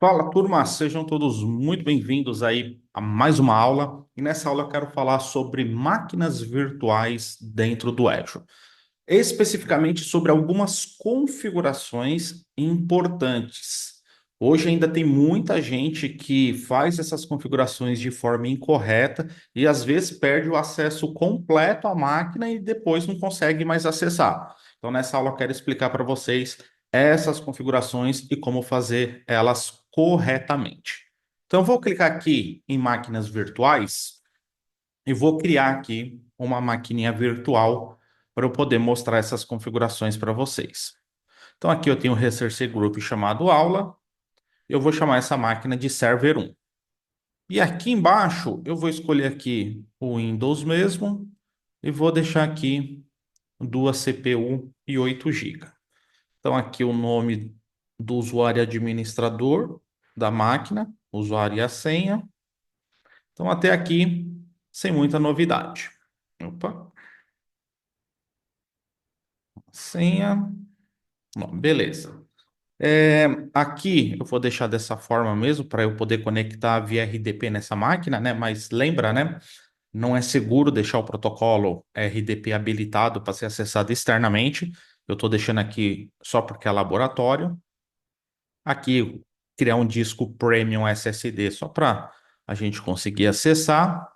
Fala, turma, sejam todos muito bem-vindos aí a mais uma aula. E nessa aula eu quero falar sobre máquinas virtuais dentro do Azure. Especificamente sobre algumas configurações importantes. Hoje ainda tem muita gente que faz essas configurações de forma incorreta e às vezes perde o acesso completo à máquina e depois não consegue mais acessar. Então, nessa aula eu quero explicar para vocês essas configurações e como fazer elas corretamente. Então, eu vou clicar aqui em máquinas virtuais e vou criar aqui uma maquininha virtual para eu poder mostrar essas configurações para vocês. Então, aqui eu tenho um Research Group chamado aula. Eu vou chamar essa máquina de Server 1. E aqui embaixo eu vou escolher aqui o Windows mesmo e vou deixar aqui duas CPU e 8 GB. Então, aqui o nome do usuário administrador da máquina, usuário e a senha. Então, até aqui, sem muita novidade. Opa, senha. Não, beleza. Aqui eu vou deixar dessa forma mesmo para eu poder conectar via RDP nessa máquina, né? Mas lembra, né? Não é seguro deixar o protocolo RDP habilitado para ser acessado externamente. Eu estou deixando aqui só porque é laboratório. Aqui, criar um disco Premium SSD só para a gente conseguir acessar.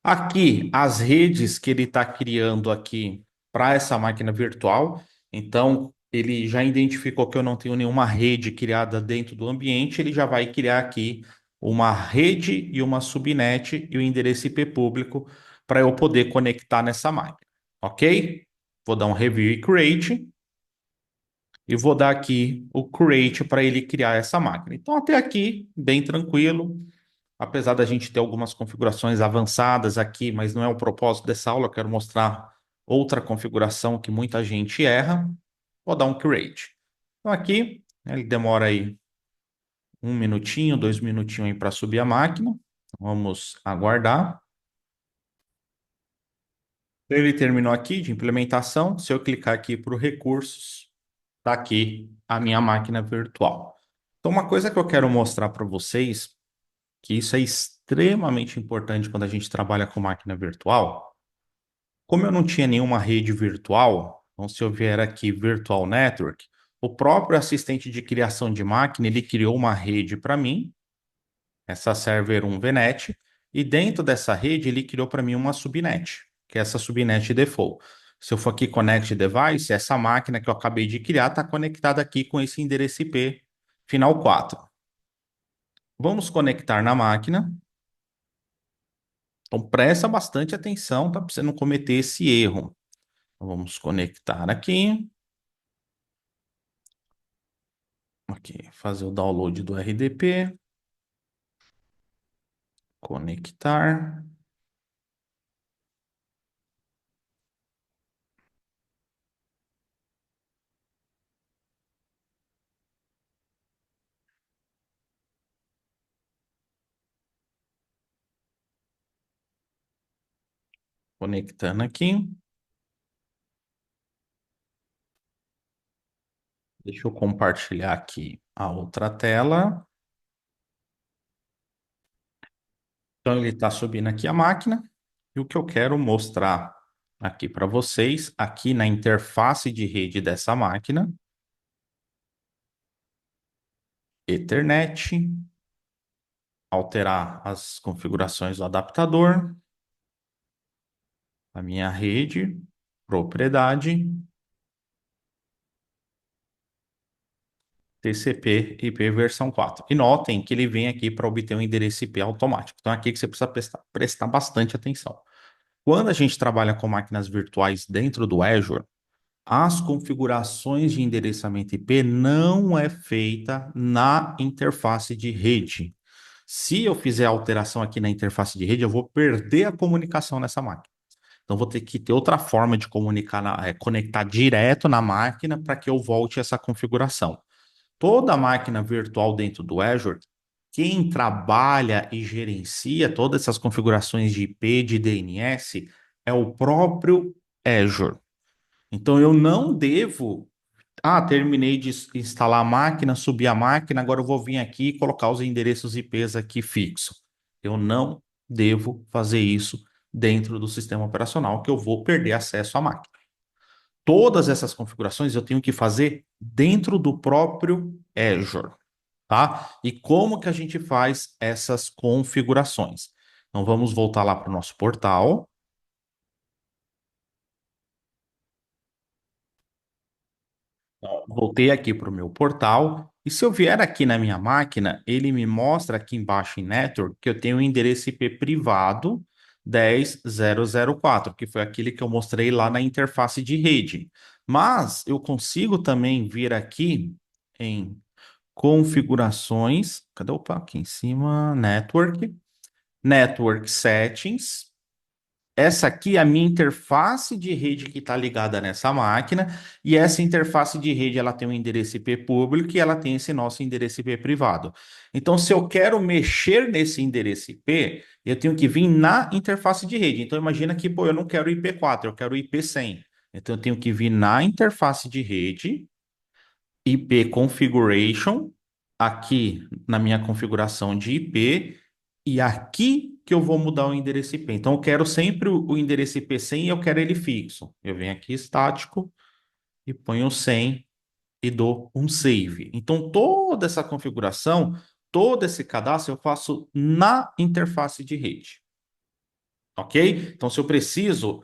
Aqui, as redes que ele está criando aqui para essa máquina virtual. Então, ele já identificou que eu não tenho nenhuma rede criada dentro do ambiente. Ele já vai criar aqui uma rede e uma subnet e o endereço IP público para eu poder conectar nessa máquina. Ok? Vou dar um review e create e vou dar aqui o create para ele criar essa máquina. Então, até aqui, bem tranquilo. Apesar da gente ter algumas configurações avançadas aqui, mas não é o propósito dessa aula, eu quero mostrar outra configuração que muita gente erra. Vou dar um create. Então, aqui, né, ele demora aí um minutinho, 2 minutinhos aí para subir a máquina. Vamos aguardar. Ele terminou aqui de implementação. Se eu clicar aqui para recursos, está aqui a minha máquina virtual. Então, uma coisa que eu quero mostrar para vocês, que isso é extremamente importante quando a gente trabalha com máquina virtual. Como eu não tinha nenhuma rede virtual, então se eu vier aqui Virtual Network, o próprio assistente de criação de máquina, ele criou uma rede para mim, essa Server 1 VNet, e dentro dessa rede ele criou para mim uma subnet, que é essa subnet default. Se eu for aqui Connect Device, essa máquina que eu acabei de criar está conectada aqui com esse endereço IP final 4. Vamos conectar na máquina. Então presta bastante atenção, tá? Para você não cometer esse erro. Então, vamos conectar aqui. Ok, fazer o download do RDP. Conectar. Conectando aqui. Deixa eu compartilhar aqui a outra tela. Então ele está subindo aqui a máquina. E o que eu quero mostrar aqui para vocês, aqui na interface de rede dessa máquina, Ethernet, alterar as configurações do adaptador, a minha rede, propriedade, TCP IP versão 4. E notem que ele vem aqui para obter um endereço IP automático. Então, é aqui que você precisa prestar bastante atenção. Quando a gente trabalha com máquinas virtuais dentro do Azure, as configurações de endereçamento IP não é feita na interface de rede. Se eu fizer alteração aqui na interface de rede, eu vou perder a comunicação nessa máquina. Então, vou ter que ter outra forma de comunicar, conectar direto na máquina para que eu volte essa configuração. Toda máquina virtual dentro do Azure, quem trabalha e gerencia todas essas configurações de IP, de DNS, é o próprio Azure. Então, eu não devo Ah, terminei de instalar a máquina, subir a máquina, agora eu vou vir aqui e colocar os endereços IPs aqui fixo. Eu não devo fazer isso dentro do sistema operacional, que eu vou perder acesso à máquina. Todas essas configurações eu tenho que fazer dentro do próprio Azure, tá? E como que a gente faz essas configurações? Então vamos voltar lá para o nosso portal. Então, voltei aqui para o meu portal. E se eu vier aqui na minha máquina, ele me mostra aqui embaixo em Network que eu tenho um endereço IP privado 10.0.0.4, que foi aquele que eu mostrei lá na interface de rede. Mas eu consigo também vir aqui em configurações. Cadê? Opa, aqui em cima, Network. Network Settings. Essa aqui é a minha interface de rede que está ligada nessa máquina, e essa interface de rede ela tem um endereço IP público e ela tem esse nosso endereço IP privado. Então, se eu quero mexer nesse endereço IP, eu tenho que vir na interface de rede. Então, imagina que, pô, eu não quero IP4, eu quero IP100. Então, eu tenho que vir na interface de rede, IP Configuration, aqui na minha configuração de IP, e aqui que eu vou mudar o endereço IP. Então, eu quero sempre o endereço IP 100 e eu quero ele fixo. Eu venho aqui estático e ponho 100 e dou um save. Então, toda essa configuração, todo esse cadastro eu faço na interface de rede. Ok? Então, se eu preciso,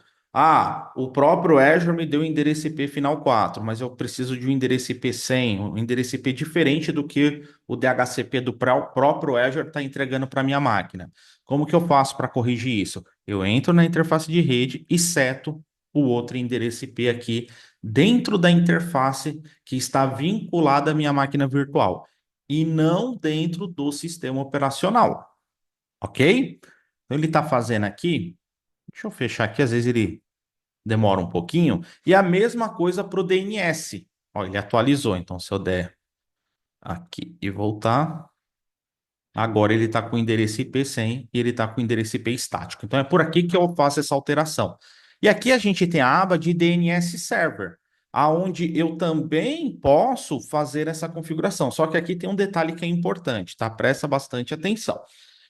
o próprio Azure me deu o endereço IP final 4, mas eu preciso de um endereço IP 100, um endereço IP diferente do que o DHCP do próprio Azure está entregando para minha máquina. Como que eu faço para corrigir isso? Eu entro na interface de rede e seto o outro endereço IP aqui dentro da interface que está vinculada à minha máquina virtual e não dentro do sistema operacional, ok? Então, ele está fazendo aqui. Deixa eu fechar aqui, às vezes ele demora um pouquinho. E a mesma coisa para o DNS. Ó, ele atualizou, então se eu der aqui e voltar, agora ele está com o endereço IP100 e ele está com o endereço IP estático. Então é por aqui que eu faço essa alteração. E aqui a gente tem a aba de DNS Server, aonde eu também posso fazer essa configuração. Só que aqui tem um detalhe que é importante, tá? Presta bastante atenção.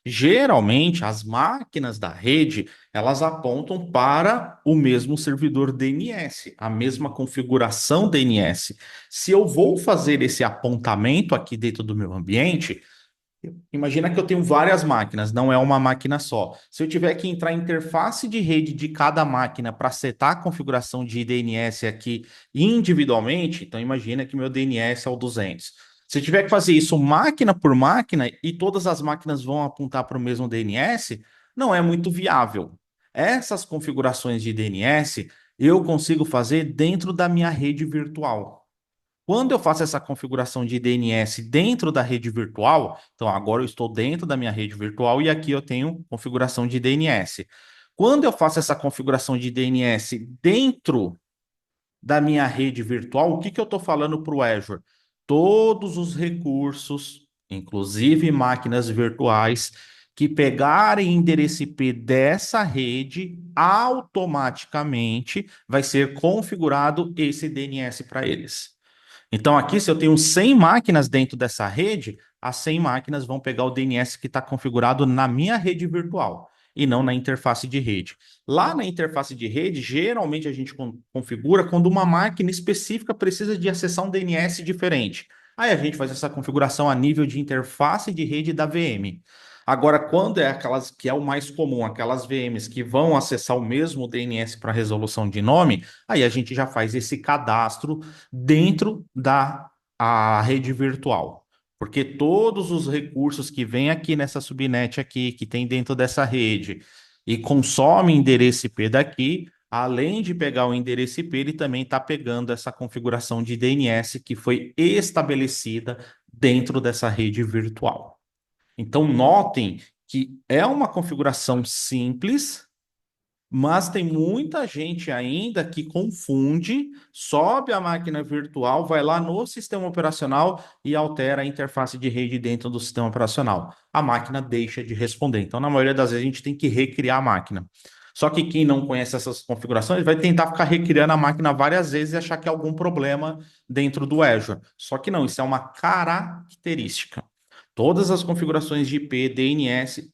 Geralmente, as máquinas da rede, elas apontam para o mesmo servidor DNS, a mesma configuração DNS. Se eu vou fazer esse apontamento aqui dentro do meu ambiente, imagina que eu tenho várias máquinas, não é uma máquina só. Se eu tiver que entrar em interface de rede de cada máquina para setar a configuração de DNS aqui individualmente, então imagina que meu DNS é o 200. Se eu tiver que fazer isso máquina por máquina e todas as máquinas vão apontar para o mesmo DNS, não é muito viável. Essas configurações de DNS eu consigo fazer dentro da minha rede virtual. Quando eu faço essa configuração de DNS dentro da rede virtual, então agora eu estou dentro da minha rede virtual e aqui eu tenho configuração de DNS. Quando eu faço essa configuração de DNS dentro da minha rede virtual, o que que eu estou falando para o Azure? Todos os recursos, inclusive máquinas virtuais, que pegarem endereço IP dessa rede, automaticamente vai ser configurado esse DNS para eles. Então, aqui, se eu tenho 100 máquinas dentro dessa rede, as 100 máquinas vão pegar o DNS que está configurado na minha rede virtual e não na interface de rede. Lá na interface de rede, geralmente a gente configura quando uma máquina específica precisa de acessar um DNS diferente. Aí a gente faz essa configuração a nível de interface de rede da VM. Agora, quando é aquelas que é o mais comum, aquelas VMs que vão acessar o mesmo DNS para resolução de nome, aí a gente já faz esse cadastro dentro da rede virtual. Porque todos os recursos que vêm aqui nessa subnet aqui, que tem dentro dessa rede, e consome endereço IP daqui, além de pegar o endereço IP, ele também está pegando essa configuração de DNS que foi estabelecida dentro dessa rede virtual. Então, notem que é uma configuração simples, mas tem muita gente ainda que confunde, sobe a máquina virtual, vai lá no sistema operacional e altera a interface de rede dentro do sistema operacional. A máquina deixa de responder. Então, na maioria das vezes, a gente tem que recriar a máquina. Só que quem não conhece essas configurações vai tentar ficar recriando a máquina várias vezes e achar que é algum problema dentro do Azure. Só que não, isso é uma característica. Todas as configurações de IP, DNS,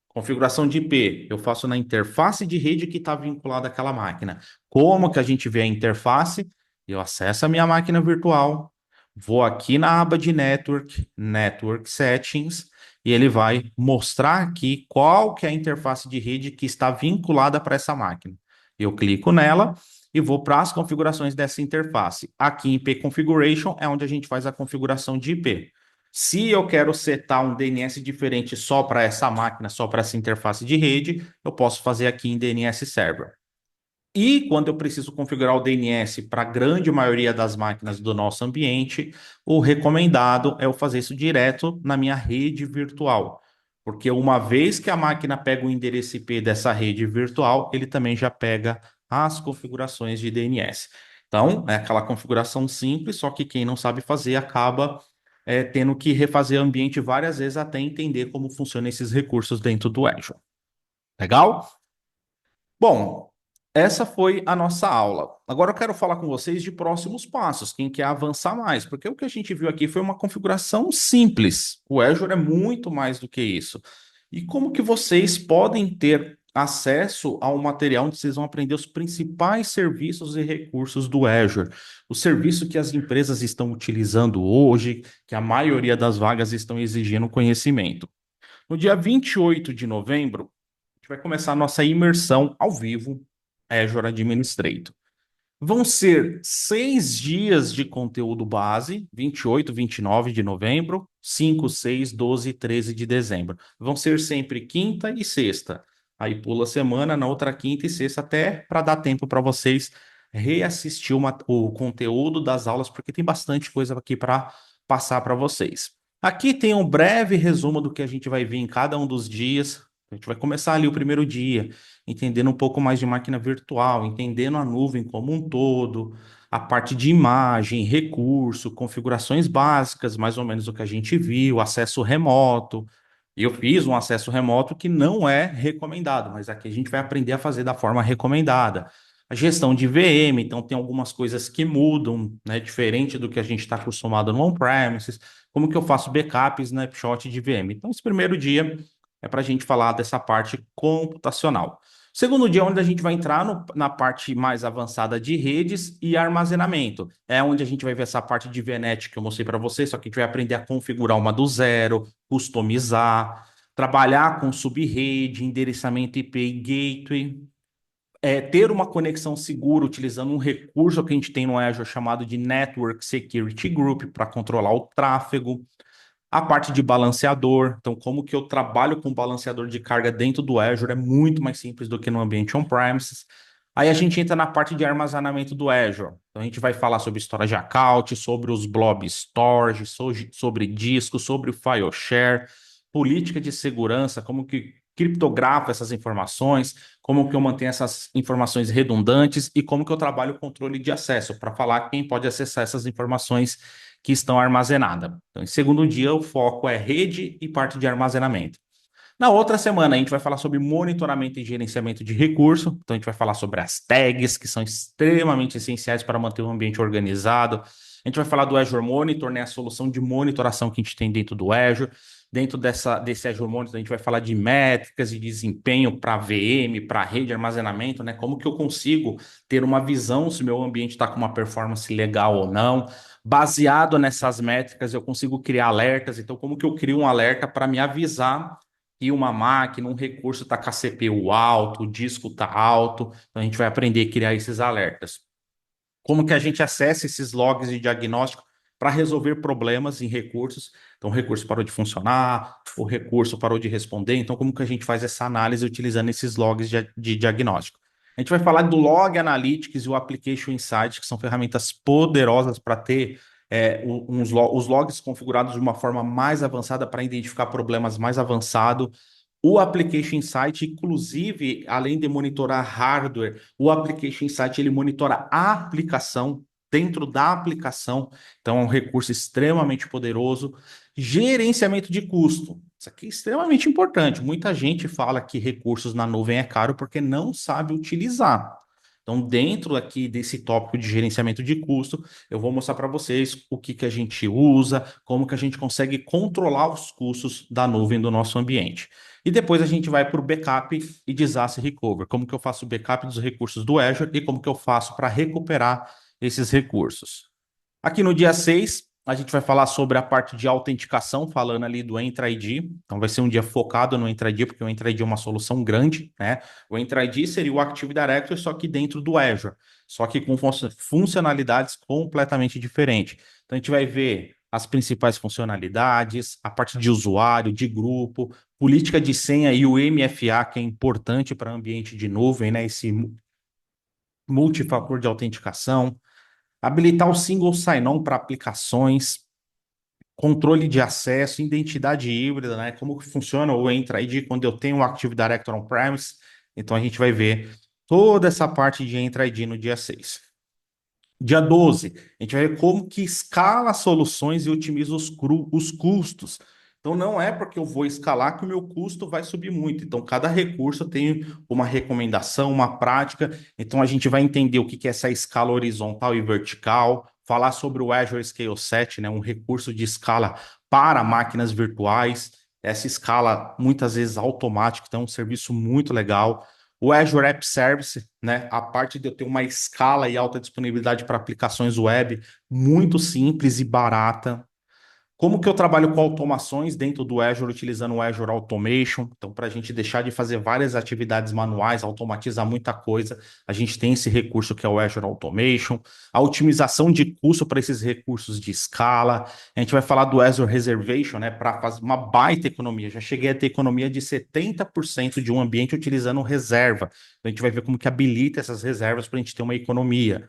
configuração de IP, eu faço na interface de rede que está vinculada àquela máquina. Como que a gente vê a interface? Eu acesso a minha máquina virtual, vou aqui na aba de Network, Network Settings, e ele vai mostrar aqui qual que é a interface de rede que está vinculada para essa máquina. Eu clico nela e vou para as configurações dessa interface. Aqui em IP Configuration é onde a gente faz a configuração de IP. Se eu quero setar um DNS diferente só para essa máquina, só para essa interface de rede, eu posso fazer aqui em DNS Server. E quando eu preciso configurar o DNS para a grande maioria das máquinas do nosso ambiente, o recomendado é eu fazer isso direto na minha rede virtual. Porque uma vez que a máquina pega o endereço IP dessa rede virtual, ele também já pega as configurações de DNS. Então, é aquela configuração simples, só que quem não sabe fazer acaba tendo que refazer o ambiente várias vezes até entender como funcionam esses recursos dentro do Azure. Legal? Bom, essa foi a nossa aula. Agora eu quero falar com vocês de próximos passos, quem quer avançar mais, porque o que a gente viu aqui foi uma configuração simples. O Azure é muito mais do que isso. E como que vocês podem ter acesso ao material onde vocês vão aprender os principais serviços e recursos do Azure, o serviço que as empresas estão utilizando hoje, que a maioria das vagas estão exigindo conhecimento. No dia 28 de novembro, a gente vai começar a nossa imersão ao vivo Azure Administrator. Vão ser 6 dias de conteúdo base, 28, 29 de novembro, 5, 6, 12 e 13 de dezembro. Vão ser sempre quinta e sexta. Aí pula a semana, na outra quinta e sexta, até para dar tempo para vocês reassistir o conteúdo das aulas, porque tem bastante coisa aqui para passar para vocês. Aqui tem um breve resumo do que a gente vai ver em cada um dos dias. A gente vai começar ali o primeiro dia, entendendo um pouco mais de máquina virtual, entendendo a nuvem como um todo, a parte de imagem, recurso, configurações básicas, mais ou menos o que a gente viu, acesso remoto. E eu fiz um acesso remoto que não é recomendado, mas aqui a gente vai aprender a fazer da forma recomendada. A gestão de VM, então tem algumas coisas que mudam, né, diferente do que a gente está acostumado no on-premises. Como que eu faço backup e snapshot de VM? Então, esse primeiro dia é para a gente falar dessa parte computacional. Segundo dia, onde a gente vai entrar na parte mais avançada de redes e armazenamento. É onde a gente vai ver essa parte de VNet que eu mostrei para vocês, só que a gente vai aprender a configurar uma do zero, customizar, trabalhar com subrede, endereçamento IP e gateway, ter uma conexão segura utilizando um recurso que a gente tem no Azure chamado de Network Security Group para controlar o tráfego. A parte de balanceador, então como que eu trabalho com balanceador de carga dentro do Azure é muito mais simples do que no ambiente on-premises. Aí a gente entra na parte de armazenamento do Azure. Então a gente vai falar sobre storage account, sobre os blob storage, sobre disco, sobre o file share, política de segurança, como que criptografo essas informações, como que eu mantenho essas informações redundantes e como que eu trabalho o controle de acesso para falar quem pode acessar essas informações que estão armazenadas. Então, em segundo dia, o foco é rede e parte de armazenamento. Na outra semana, a gente vai falar sobre monitoramento e gerenciamento de recurso. Então, a gente vai falar sobre as tags, que são extremamente essenciais para manter o ambiente organizado. A gente vai falar do Azure Monitor, né, a solução de monitoração que a gente tem dentro do Azure. Dentro desse Azure Monitor, a gente vai falar de métricas e desempenho para VM, para rede de armazenamento, né? Como que eu consigo ter uma visão se meu ambiente está com uma performance legal ou não. Baseado nessas métricas, eu consigo criar alertas. Então, como que eu crio um alerta para me avisar que uma máquina, um recurso está com a CPU alto, o disco está alto? Então, a gente vai aprender a criar esses alertas. Como que a gente acessa esses logs de diagnóstico para resolver problemas em recursos? Então, o recurso parou de funcionar, o recurso parou de responder. Então, como que a gente faz essa análise utilizando esses logs de diagnóstico? A gente vai falar do Log Analytics e o Application Insight, que são ferramentas poderosas para ter os logs configurados de uma forma mais avançada para identificar problemas mais avançados. O Application Insight, inclusive, além de monitorar hardware, o Application Insight ele monitora a aplicação dentro da aplicação. Então, é um recurso extremamente poderoso. Gerenciamento de custo. Isso aqui é extremamente importante. Muita gente fala que recursos na nuvem é caro porque não sabe utilizar. Então, dentro aqui desse tópico de gerenciamento de custo, eu vou mostrar para vocês o que que a gente usa, como que a gente consegue controlar os custos da nuvem do nosso ambiente. E depois a gente vai para o backup e disaster recovery. Como que eu faço o backup dos recursos do Azure e como que eu faço para recuperar esses recursos. Aqui no dia 6, a gente vai falar sobre a parte de autenticação, falando ali do Entra ID. Então, vai ser um dia focado no Entra ID, porque o Entra ID é uma solução grande, né? O Entra ID seria o Active Directory, só que dentro do Azure, só que com funcionalidades completamente diferentes. Então, a gente vai ver as principais funcionalidades, a parte de usuário, de grupo, política de senha e o MFA, que é importante para ambiente de nuvem, né? Esse multifator de autenticação, habilitar o single sign-on para aplicações, controle de acesso, identidade híbrida, né? Como que funciona o Entra ID quando eu tenho o Active Directory on-premise. Então a gente vai ver toda essa parte de Entra ID no dia 6. Dia 12, a gente vai ver como que escala as soluções e otimiza os custos. Então, não é porque eu vou escalar que o meu custo vai subir muito. Então, cada recurso tem uma recomendação, uma prática. Então, a gente vai entender o que que é essa escala horizontal e vertical, falar sobre o Azure Scale Set, né, um recurso de escala para máquinas virtuais. Essa escala, muitas vezes, automática, então é um serviço muito legal. O Azure App Service, né? A parte de eu ter uma escala e alta disponibilidade para aplicações web, muito simples e barata. Como que eu trabalho com automações dentro do Azure, utilizando o Azure Automation? Então, para a gente deixar de fazer várias atividades manuais, automatizar muita coisa, a gente tem esse recurso que é o Azure Automation. A otimização de custo para esses recursos de escala. A gente vai falar do Azure Reservation, né? Para fazer uma baita economia. Já cheguei a ter economia de 70% de um ambiente utilizando reserva. Então, a gente vai ver como que habilita essas reservas para a gente ter uma economia.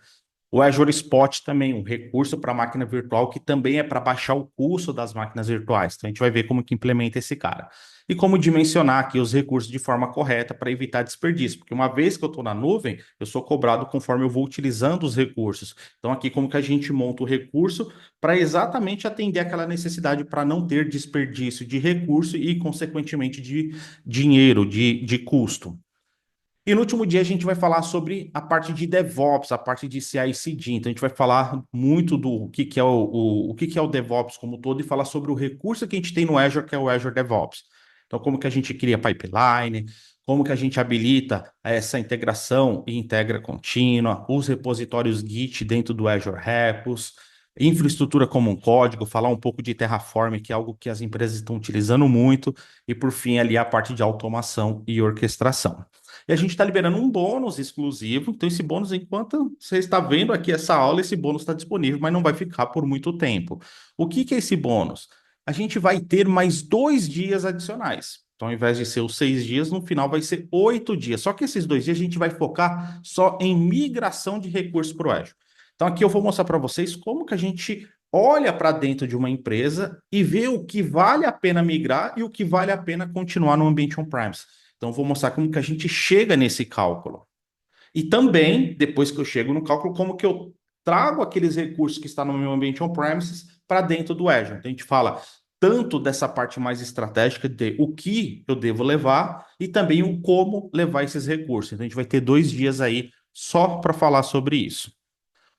O Azure Spot também, um recurso para máquina virtual que também é para baixar o custo das máquinas virtuais. Então a gente vai ver como que implementa esse cara. E como dimensionar aqui os recursos de forma correta para evitar desperdício, porque uma vez que eu estou na nuvem, eu sou cobrado conforme eu vou utilizando os recursos. Então aqui como que a gente monta o recurso para exatamente atender aquela necessidade para não ter desperdício de recurso e consequentemente de dinheiro, de custo. E no último dia a gente vai falar sobre a parte de DevOps, a parte de CI/CD. Então a gente vai falar muito do que é o que é o DevOps como um todo e falar sobre o recurso que a gente tem no Azure, que é o Azure DevOps. Então como que a gente cria pipeline, como que a gente habilita essa integração e integra contínua, os repositórios Git dentro do Azure Repos, infraestrutura como um código, falar um pouco de Terraform, que é algo que as empresas estão utilizando muito, e por fim ali a parte de automação e orquestração. E a gente está liberando um bônus exclusivo. Então, esse bônus, enquanto você está vendo aqui essa aula, esse bônus está disponível, mas não vai ficar por muito tempo. O que que é esse bônus? A gente vai ter mais 2 dias adicionais. Então, ao invés de ser os 6 dias, no final vai ser 8 dias. Só que esses 2 dias a gente vai focar só em migração de recursos para o Azure. Então, aqui eu vou mostrar para vocês como que a gente olha para dentro de uma empresa e vê o que vale a pena migrar e o que vale a pena continuar no ambiente on-premise. Então, vou mostrar como que a gente chega nesse cálculo. E também, depois que eu chego no cálculo, como que eu trago aqueles recursos que estão no meu ambiente on-premises para dentro do Azure. Então, a gente fala tanto dessa parte mais estratégica de o que eu devo levar e também o como levar esses recursos. Então, a gente vai ter 2 dias aí só para falar sobre isso.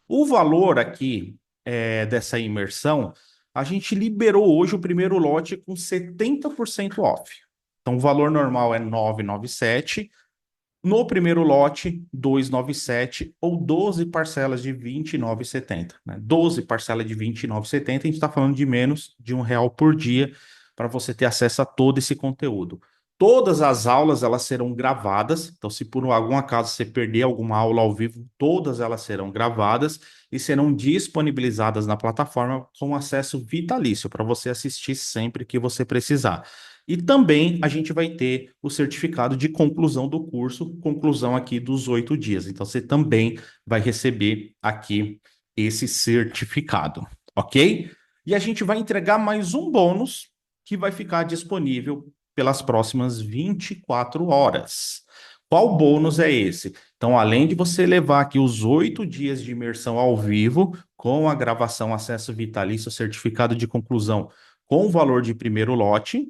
O valor aqui dessa imersão, a gente liberou hoje o primeiro lote com 70% off. Então, o valor normal é 997. No primeiro lote, 297 ou 12 parcelas de 29,70, né? 12 parcelas de 29,70, a gente está falando de menos de R$ 1 por dia para você ter acesso a todo esse conteúdo. Todas as aulas elas serão gravadas, então se por algum acaso você perder alguma aula ao vivo, todas elas serão gravadas e serão disponibilizadas na plataforma com acesso vitalício para você assistir sempre que você precisar. E também a gente vai ter o certificado de conclusão do curso, conclusão aqui dos 8 dias. Então, você também vai receber aqui esse certificado, ok? E a gente vai entregar mais um bônus que vai ficar disponível pelas próximas 24 horas. Qual bônus é esse? Então, além de você levar aqui os 8 dias de imersão ao vivo, com a gravação, acesso vitalício, certificado de conclusão, com o valor de primeiro lote,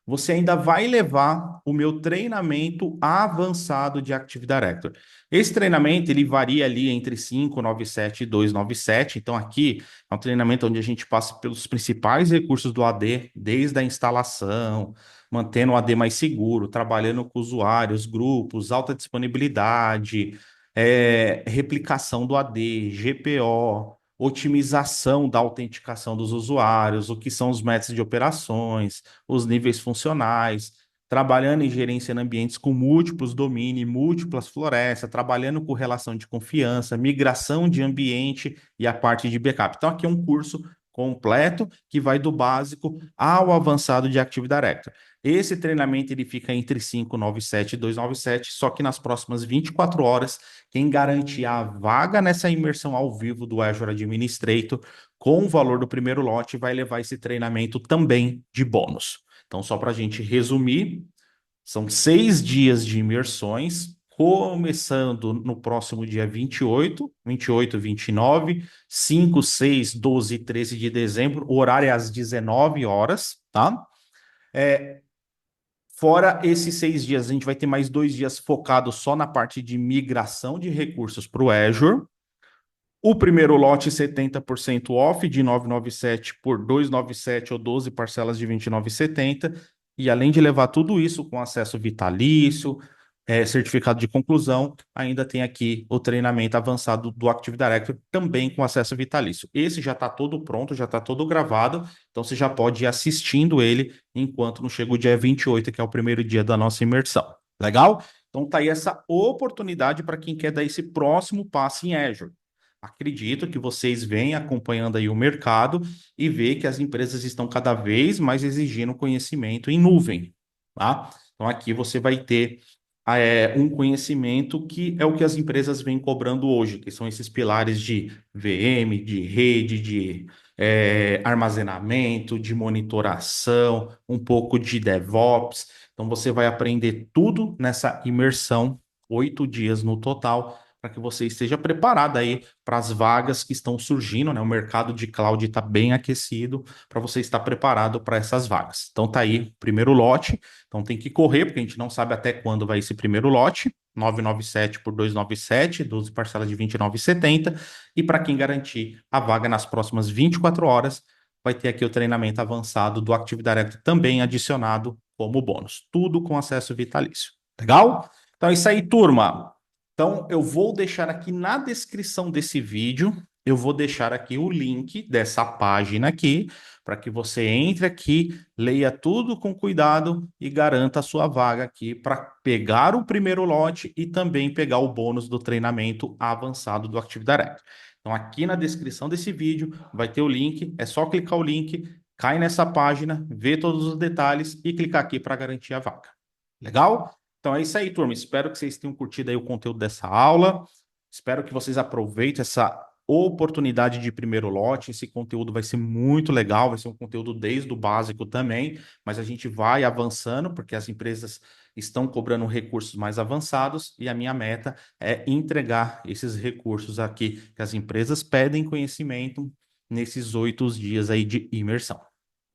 você ainda vai levar o meu treinamento avançado de Active Director. Esse treinamento, ele varia ali entre 597 e 297. Então, aqui é um treinamento onde a gente passa pelos principais recursos do AD, desde a instalação, mantendo o AD mais seguro, trabalhando com usuários, grupos, alta disponibilidade, replicação do AD, GPO, otimização da autenticação dos usuários, o que são os métodos de operações, os níveis funcionais, trabalhando em gerência em ambientes com múltiplos domínios, múltiplas florestas, trabalhando com relação de confiança, migração de ambiente e a parte de backup. Então, aqui é um curso completo que vai do básico ao avançado de Active Directory. Esse treinamento ele fica entre 597 e 297, só que nas próximas 24 horas, quem garantir a vaga nessa imersão ao vivo do Azure Administrator com o valor do primeiro lote vai levar esse treinamento também de bônus. Então, só para a gente resumir, são 6 dias de imersões, começando no próximo dia 28, 29, 5, 6, 12 e 13 de dezembro, o horário é às 19 horas, tá? Fora esses 6 dias, a gente vai ter mais 2 dias focados só na parte de migração de recursos para o Azure. O primeiro lote 70% off de 997 por 297 ou 12 parcelas de 29,70. E além de levar tudo isso com acesso vitalício, certificado de conclusão, ainda tem aqui o treinamento avançado do Active Directory, também com acesso vitalício. Esse já está todo pronto, já está todo gravado, então você já pode ir assistindo ele enquanto não chega o dia 28, que é o primeiro dia da nossa imersão. Legal? Então tá aí essa oportunidade para quem quer dar esse próximo passo em Azure. Acredito que vocês vêm acompanhando aí o mercado e vê que as empresas estão cada vez mais exigindo conhecimento em nuvem, tá? Então aqui você vai ter um conhecimento que é o que as empresas vêm cobrando hoje, que são esses pilares de VM, de rede, de armazenamento, de monitoração, um pouco de DevOps. Então você vai aprender tudo nessa imersão, 8 dias no total, para que você esteja preparado aí para as vagas que estão surgindo, né? O mercado de cloud está bem aquecido para você estar preparado para essas vagas. Então tá aí o primeiro lote. Então tem que correr, porque a gente não sabe até quando vai esse primeiro lote. 997 por 297, 12 parcelas de 29,70. E para quem garantir a vaga nas próximas 24 horas, vai ter aqui o treinamento avançado do Active Directory também adicionado como bônus. Tudo com acesso vitalício. Legal? Então é isso aí, turma. Então, eu vou deixar aqui na descrição desse vídeo, eu vou deixar aqui o link dessa página aqui, para que você entre aqui, leia tudo com cuidado e garanta a sua vaga aqui para pegar o primeiro lote e também pegar o bônus do treinamento avançado do Active Directory. Então, aqui na descrição desse vídeo vai ter o link, é só clicar o link, cai nessa página, vê todos os detalhes e clicar aqui para garantir a vaga. Legal? Então é isso aí, turma. Espero que vocês tenham curtido aí o conteúdo dessa aula. Espero que vocês aproveitem essa oportunidade de primeiro lote. Esse conteúdo vai ser muito legal, vai ser um conteúdo desde o básico também, mas a gente vai avançando porque as empresas estão cobrando recursos mais avançados e a minha meta é entregar esses recursos aqui que as empresas pedem conhecimento nesses 8 dias aí de imersão.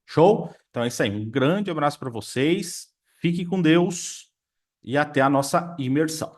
Show? Então é isso aí. Um grande abraço para vocês. Fique com Deus e até a nossa imersão.